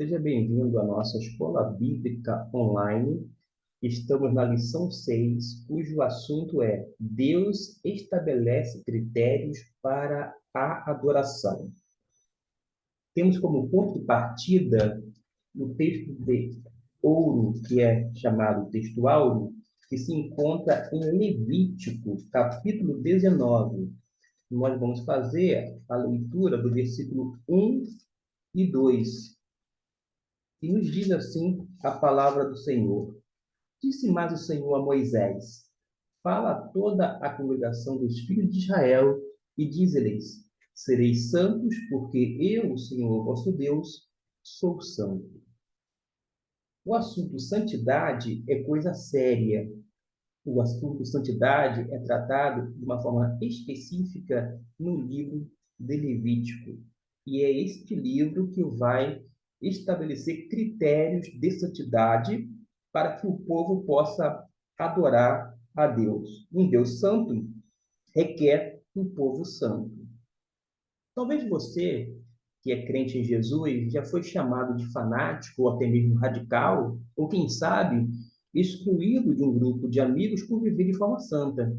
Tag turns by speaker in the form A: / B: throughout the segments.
A: Seja bem-vindo à nossa Escola Bíblica Online. Estamos na lição 6, cujo assunto é Deus estabelece critérios para a adoração. Temos como ponto de partida o texto de ouro, que é chamado texto áureo, que se encontra em Levítico, capítulo 19. Nós vamos fazer a leitura do versículo 1 e 2. E nos diz assim a palavra do Senhor. Disse mais o Senhor a Moisés: Fala a toda a congregação dos filhos de Israel e dize-lhes: Sereis santos, porque eu, o Senhor vosso Deus, sou santo. O assunto santidade é coisa séria. O assunto santidade é tratado de uma forma específica no livro de Levítico. E é este livro que vai estabelecer critérios de santidade para que o povo possa adorar a Deus. Um Deus santo requer um povo santo. Talvez você, que é crente em Jesus, já foi chamado de fanático ou até mesmo radical, ou quem sabe, excluído de um grupo de amigos por viver de forma santa.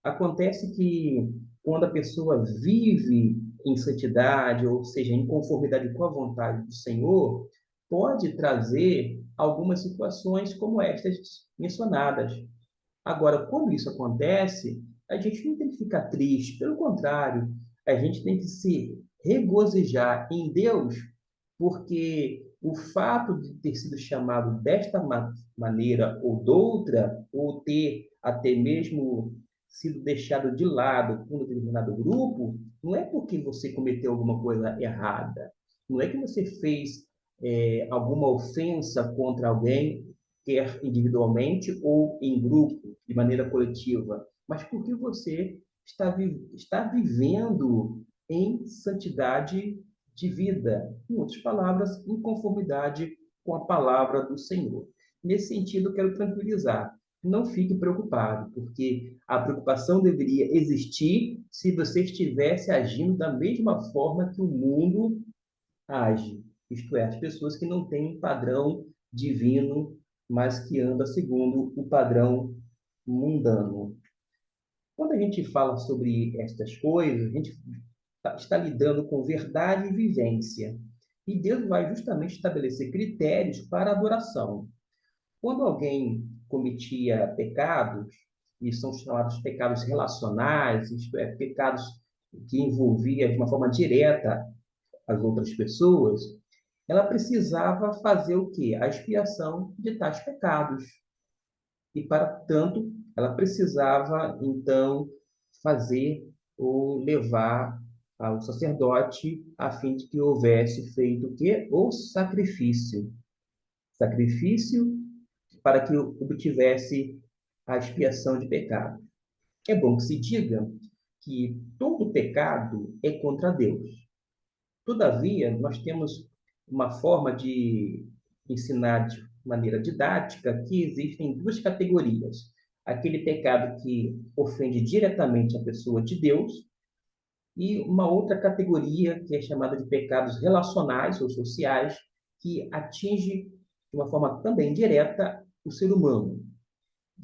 A: Acontece que quando a pessoa vive em santidade, ou seja, em conformidade com a vontade do Senhor, pode trazer algumas situações como estas mencionadas. Agora, quando isso acontece, a gente não tem que ficar triste, pelo contrário, a gente tem que se regozijar em Deus, porque o fato de ter sido chamado desta maneira ou doutra, ou ter até mesmo sido deixado de lado por um determinado grupo, não é porque você cometeu alguma coisa errada, não é que você fez alguma ofensa contra alguém, quer individualmente ou em grupo, de maneira coletiva, mas porque você está vivendo em santidade de vida. Em outras palavras, em conformidade com a palavra do Senhor. Nesse sentido, eu quero tranquilizar. Não fique preocupado, porque a preocupação deveria existir se você estivesse agindo da mesma forma que o mundo age. Isto é, as pessoas que não têm um padrão divino, mas que andam segundo o padrão mundano. Quando a gente fala sobre estas coisas, a gente está lidando com verdade e vivência. E Deus vai justamente estabelecer critérios para a adoração. Quando alguém cometia pecados, e são chamados pecados relacionais, isto é, pecados que envolvia de uma forma direta as outras pessoas, ela precisava fazer o quê? A expiação de tais pecados. E, para tanto, ela precisava, então, fazer ou levar ao sacerdote a fim de que houvesse feito o quê? O sacrifício. Sacrifício para que obtivesse a expiação de pecado. É bom que se diga que todo pecado é contra Deus. Todavia, nós temos uma forma de ensinar de maneira didática que existem duas categorias. Aquele pecado que ofende diretamente a pessoa de Deus e uma outra categoria que é chamada de pecados relacionais ou sociais, que atinge de uma forma também direta o ser humano.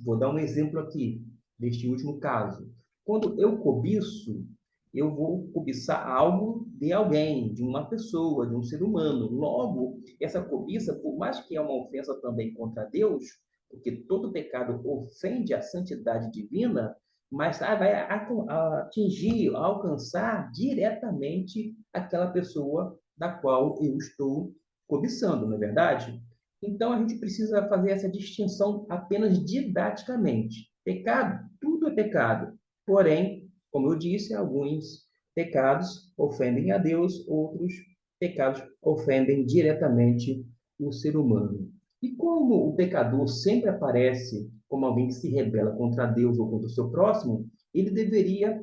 A: Vou dar um exemplo aqui, deste último caso. Quando eu cobiço, eu vou cobiçar algo de alguém, de uma pessoa, de um ser humano. Logo, essa cobiça, por mais que é uma ofensa também contra Deus, porque todo pecado ofende a santidade divina, mas vai atingir, alcançar diretamente aquela pessoa da qual eu estou cobiçando, não é verdade? Então, a gente precisa fazer essa distinção apenas didaticamente. Pecado, tudo é pecado. Porém, como eu disse, alguns pecados ofendem a Deus, outros pecados ofendem diretamente o ser humano. E como o pecador sempre aparece como alguém que se rebela contra Deus ou contra o seu próximo, ele deveria,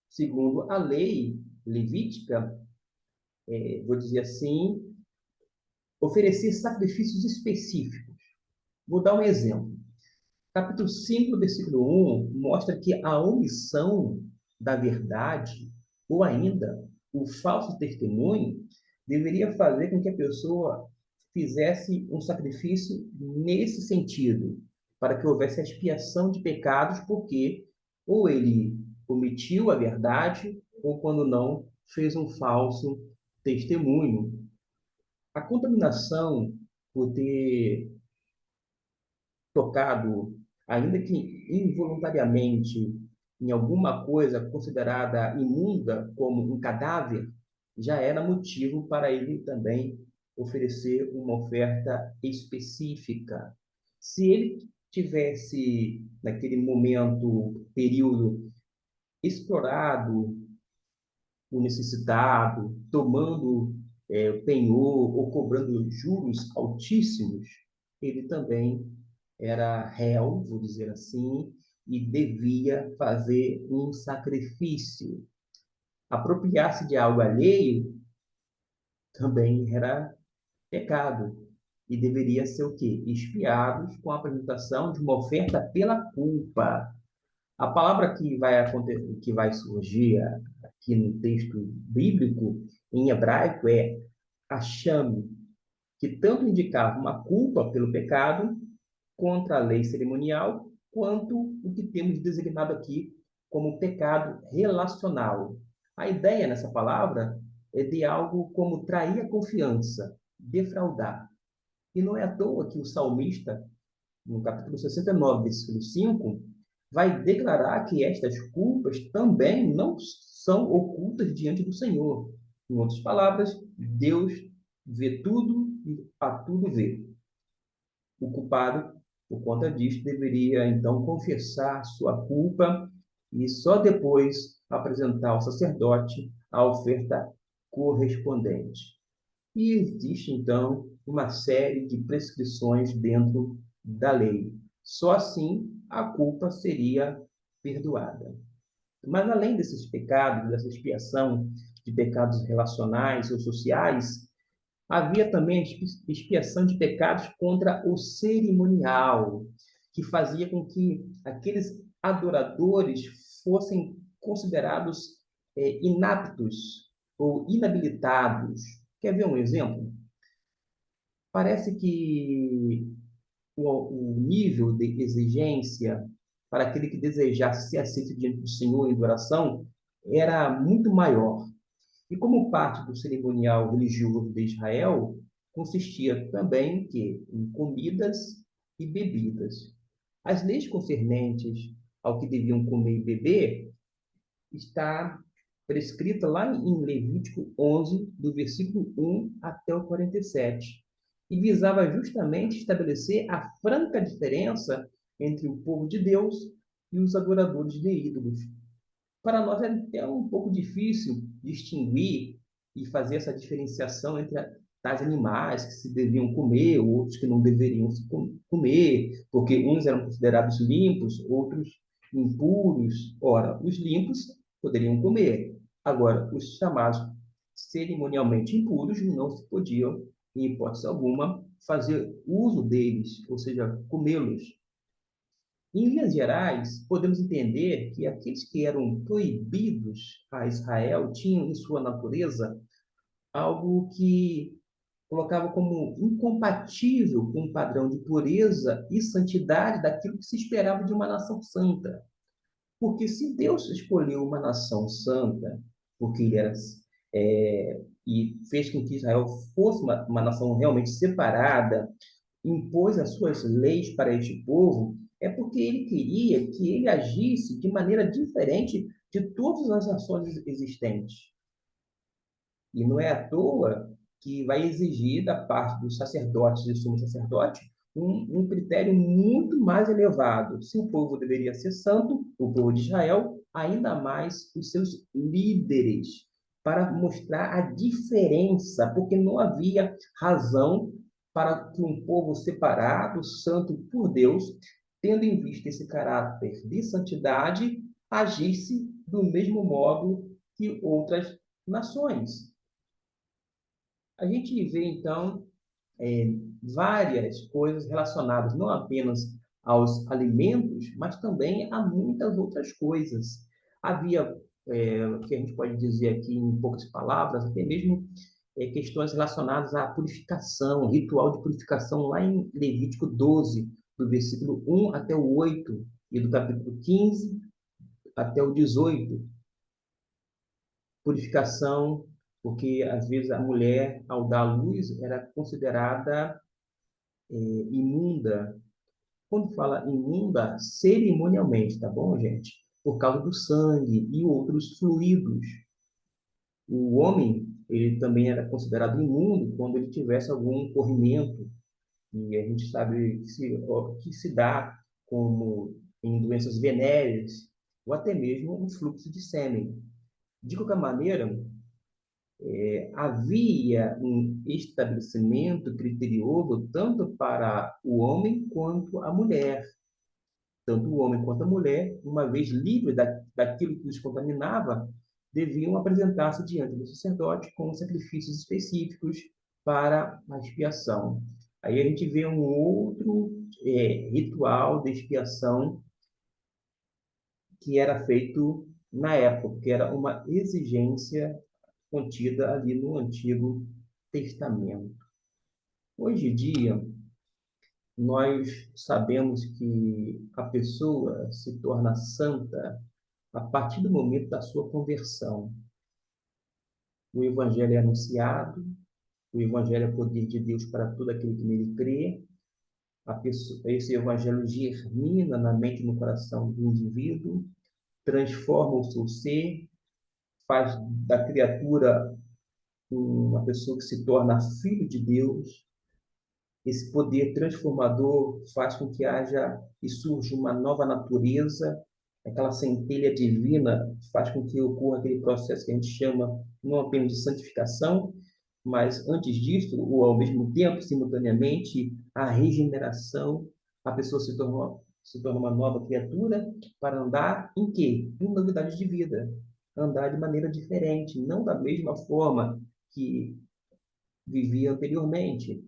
A: segundo a lei levítica, vou dizer assim, oferecer sacrifícios específicos. Vou dar um exemplo. Capítulo 5, versículo 1 mostra que a omissão da verdade, ou ainda o falso testemunho, deveria fazer com que a pessoa fizesse um sacrifício nesse sentido, para que houvesse a expiação de pecados, porque ou ele omitiu a verdade, ou quando não, fez um falso testemunho. A contaminação, por ter tocado, ainda que involuntariamente, em alguma coisa considerada imunda, como um cadáver, já era motivo para ele também oferecer uma oferta específica. Se ele tivesse, naquele momento, período, explorado o necessitado, tomando penhor ou cobrando juros altíssimos, ele também era réu, vou dizer assim, e devia fazer um sacrifício. Apropriar-se de algo alheio também era pecado e deveria ser o quê? Expiados com a apresentação de uma oferta pela culpa. A palavra que vai surgir aqui no texto bíblico, em hebraico, é achame, que tanto indicava uma culpa pelo pecado contra a lei cerimonial, quanto o que temos designado aqui como pecado relacional. A ideia nessa palavra é de algo como trair a confiança, defraudar. E não é à toa que o salmista, no capítulo 69, versículo 5, vai declarar que estas culpas também não são ocultas diante do Senhor. Em outras palavras, Deus vê tudo e a tudo vê. O culpado, por conta disso, deveria então confessar sua culpa e só depois apresentar ao sacerdote a oferta correspondente. E existe então uma série de prescrições dentro da lei. Só assim a culpa seria perdoada. Mas além desses pecados, dessa expiação de pecados relacionais ou sociais, havia também a expiação de pecados contra o cerimonial, que fazia com que aqueles adoradores fossem considerados inaptos ou inabilitados. Quer ver um exemplo? Parece que o nível de exigência para aquele que desejasse ser aceito diante do Senhor em adoração era muito maior. E como parte do cerimonial religioso de Israel, consistia também que, em comidas e bebidas. As leis concernentes ao que deviam comer e beber está prescrita lá em Levítico 11, do versículo 1 até o 47, e visava justamente estabelecer a franca diferença entre o povo de Deus e os adoradores de ídolos. Para nós é até um pouco difícil distinguir e fazer essa diferenciação entre tais animais que se deviam comer, outros que não deveriam se comer, porque uns eram considerados limpos, outros impuros. Ora, os limpos poderiam comer. Agora, os chamados cerimonialmente impuros não se podiam, em hipótese alguma, fazer uso deles, ou seja, comê-los. Em linhas gerais, podemos entender que aqueles que eram proibidos a Israel tinham em sua natureza algo que colocava como incompatível com o padrão de pureza e santidade daquilo que se esperava de uma nação santa. Porque se Deus escolheu uma nação santa, porque ele era e fez com que Israel fosse uma nação realmente separada, impôs as suas leis para este povo, é porque ele queria que ele agisse de maneira diferente de todas as nações existentes. E não é à toa que vai exigir da parte dos sacerdotes e sumo sacerdote um critério muito mais elevado. Se o povo deveria ser santo, o povo de Israel, ainda mais os seus líderes, para mostrar a diferença, porque não havia razão para que um povo separado, santo por Deus, tendo em vista esse caráter de santidade, agisse do mesmo modo que outras nações. A gente vê, então, várias coisas relacionadas não apenas aos alimentos, mas também a muitas outras coisas. Havia, o que a gente pode dizer aqui em poucas palavras, até mesmo questões relacionadas à purificação, ritual de purificação lá em Levítico 12, do versículo 1 até o 8, e do capítulo 15 até o 18. Purificação, porque às vezes a mulher, ao dar à luz, era considerada imunda. Quando fala imunda, cerimonialmente, tá bom, gente? Por causa do sangue e outros fluidos. O homem, ele também era considerado imundo quando ele tivesse algum corrimento, e a gente sabe que se dá como em doenças venéreas, ou até mesmo um fluxo de sêmen. De qualquer maneira, havia um estabelecimento criterioso tanto para o homem quanto a mulher. Tanto o homem quanto a mulher, uma vez livres daquilo que os contaminava, deviam apresentar-se diante do sacerdote com sacrifícios específicos para a expiação. Aí a gente vê um outro ritual de expiação que era feito na época, que era uma exigência contida ali no Antigo Testamento. Hoje em dia, nós sabemos que a pessoa se torna santa a partir do momento da sua conversão. O Evangelho é anunciado, o Evangelho é poder de Deus para todo aquele que nele crê. Esse Evangelho germina na mente e no coração do indivíduo, transforma o seu ser, faz da criatura uma pessoa que se torna filho de Deus. Esse poder transformador faz com que haja e surja uma nova natureza, aquela centelha divina faz com que ocorra aquele processo que a gente chama não apenas de santificação, mas antes disso, ou ao mesmo tempo, simultaneamente, a regeneração, a pessoa se torna uma nova criatura para andar em quê? Em novidade de vida. Andar de maneira diferente, não da mesma forma que vivia anteriormente.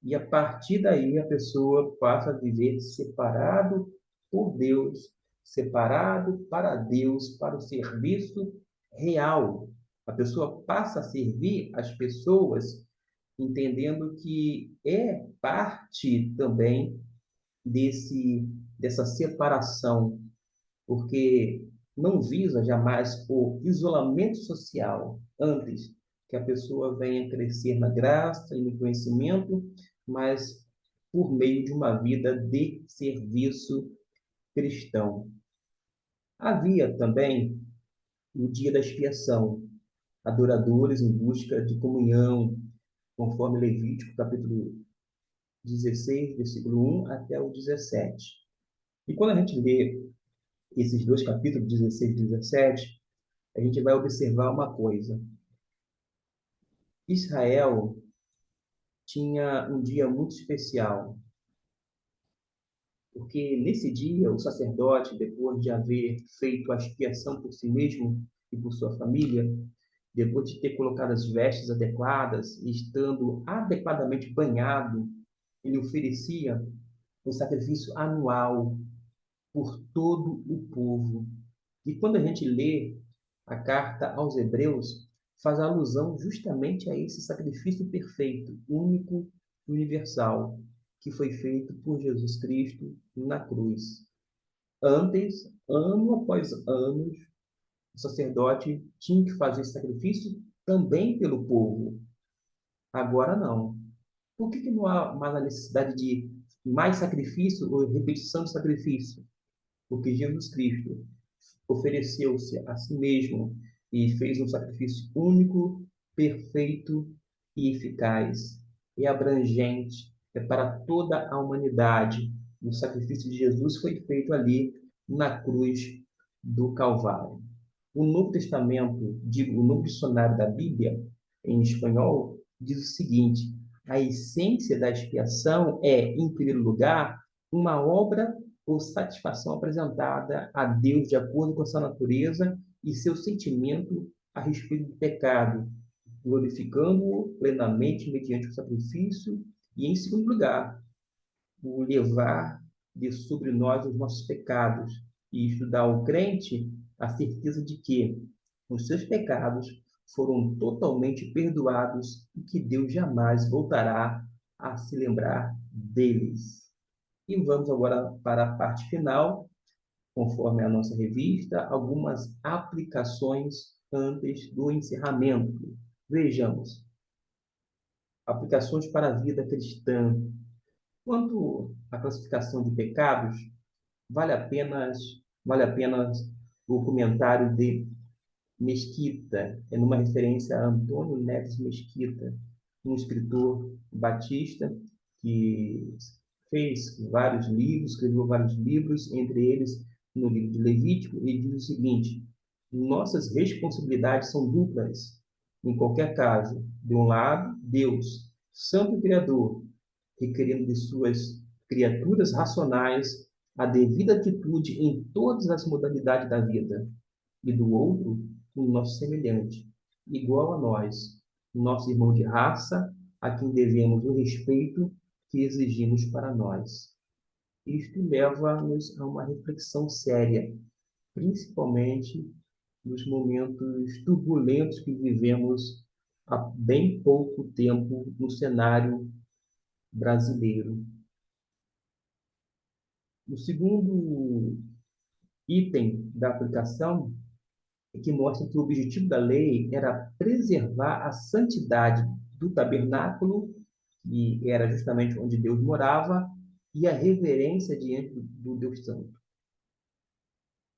A: E a partir daí a pessoa passa a viver separado por Deus, separado para Deus, para o serviço real. A pessoa passa a servir as pessoas entendendo que é parte também dessa separação, porque não visa jamais o isolamento social, antes que a pessoa venha crescer na graça e no conhecimento, mas por meio de uma vida de serviço cristão. Havia também o dia da expiação, adoradores em busca de comunhão, conforme Levítico, capítulo 16, versículo 1 até o 17. E quando a gente lê esses dois capítulos, 16 e 17, a gente vai observar uma coisa. Israel tinha um dia muito especial, porque nesse dia o sacerdote, depois de haver feito a expiação por si mesmo e por sua família, depois de ter colocado as vestes adequadas e estando adequadamente banhado, ele oferecia um sacrifício anual por todo o povo. E quando a gente lê a carta aos Hebreus, faz alusão justamente a esse sacrifício perfeito, único e universal, que foi feito por Jesus Cristo na cruz. Antes, ano após ano, o sacerdote tinha que fazer esse sacrifício também pelo povo. Agora não. Por que não há mais a necessidade de mais sacrifício ou repetição de sacrifício? Porque Jesus Cristo ofereceu-se a si mesmo e fez um sacrifício único, perfeito e eficaz e abrangente, para toda a humanidade. O sacrifício de Jesus foi feito ali na cruz do Calvário. O Novo Testamento, digo, o Novo Dicionário da Bíblia, em espanhol, diz o seguinte: a essência da expiação é, em primeiro lugar, uma obra ou satisfação apresentada a Deus de acordo com a sua natureza e seu sentimento a respeito do pecado, glorificando-o plenamente mediante o sacrifício e, em segundo lugar, o levar de sobre nós os nossos pecados e isto dá ao crente a certeza de que os seus pecados foram totalmente perdoados e que Deus jamais voltará a se lembrar deles. E vamos agora para a parte final, conforme a nossa revista, algumas aplicações antes do encerramento. Vejamos, aplicações para a vida cristã. Quanto à classificação de pecados, vale apenas o comentário de Mesquita, é numa referência a Antônio Neves Mesquita, um escritor batista que escreveu vários livros, entre eles no livro de Levítico, e diz o seguinte: nossas responsabilidades são duplas. Em qualquer caso, de um lado, Deus, Santo Criador, requerendo de suas criaturas racionais a devida atitude em todas as modalidades da vida, e do outro, o nosso semelhante, igual a nós, nosso irmão de raça, a quem devemos o respeito que exigimos para nós. Isto leva-nos a uma reflexão séria, principalmente nos momentos turbulentos que vivemos há bem pouco tempo no cenário brasileiro. O segundo item da aplicação é que mostra que o objetivo da lei era preservar a santidade do tabernáculo, que era justamente onde Deus morava, e a reverência diante do Deus Santo.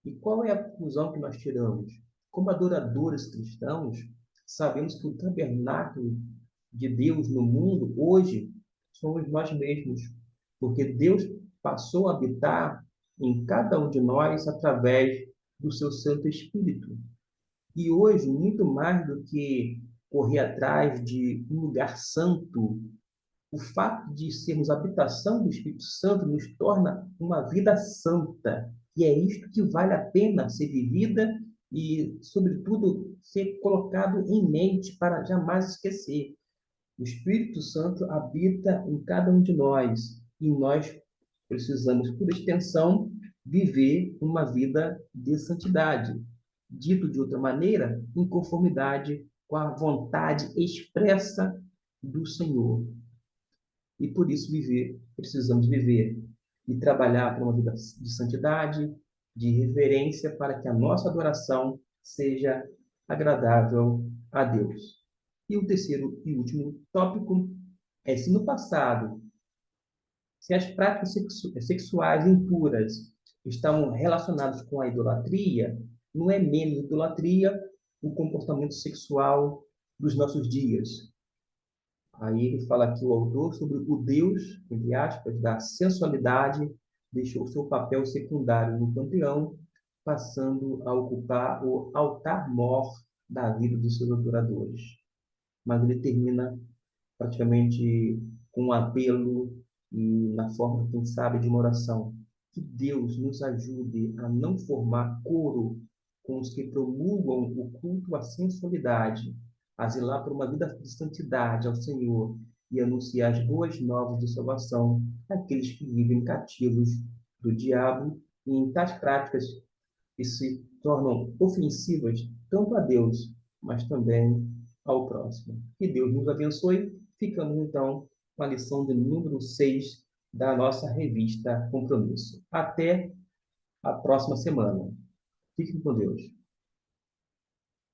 A: E qual é a conclusão que nós tiramos? Como adoradores cristãos, sabemos que o tabernáculo de Deus no mundo hoje somos nós mesmos, porque Deus passou a habitar em cada um de nós através do seu Santo Espírito. E hoje, muito mais do que correr atrás de um lugar santo, o fato de sermos habitação do Espírito Santo nos torna uma vida santa. E é isto que vale a pena ser vivida e, sobretudo, ser colocado em mente para jamais esquecer. O Espírito Santo habita em cada um de nós e nós precisamos, por extensão, viver uma vida de santidade. Dito de outra maneira, em conformidade com a vontade expressa do Senhor. E por isso precisamos viver e trabalhar para uma vida de santidade, de reverência, para que a nossa adoração seja agradável a Deus. E o terceiro e último tópico é se no passado, se as práticas sexuais impuras estão relacionadas com a idolatria, não é menos idolatria o comportamento sexual dos nossos dias. Aí ele fala aqui o autor sobre o Deus, entre aspas, da sensualidade, deixou seu papel secundário no panteão, passando a ocupar o altar-mor da vida dos seus adoradores. Mas ele termina praticamente com um apelo e na forma, quem sabe, de uma oração. Que Deus nos ajude a não formar coro com os que promulgam o culto à sensualidade, a zelar por uma vida de santidade ao Senhor e anunciar as boas novas de salvação àqueles que vivem cativos do diabo e em tais práticas que se tornam ofensivas tanto a Deus, mas também ao próximo. Que Deus nos abençoe. Ficamos, então, com a lição de número 6 da nossa revista Compromisso. Até a próxima semana. Fiquem com Deus.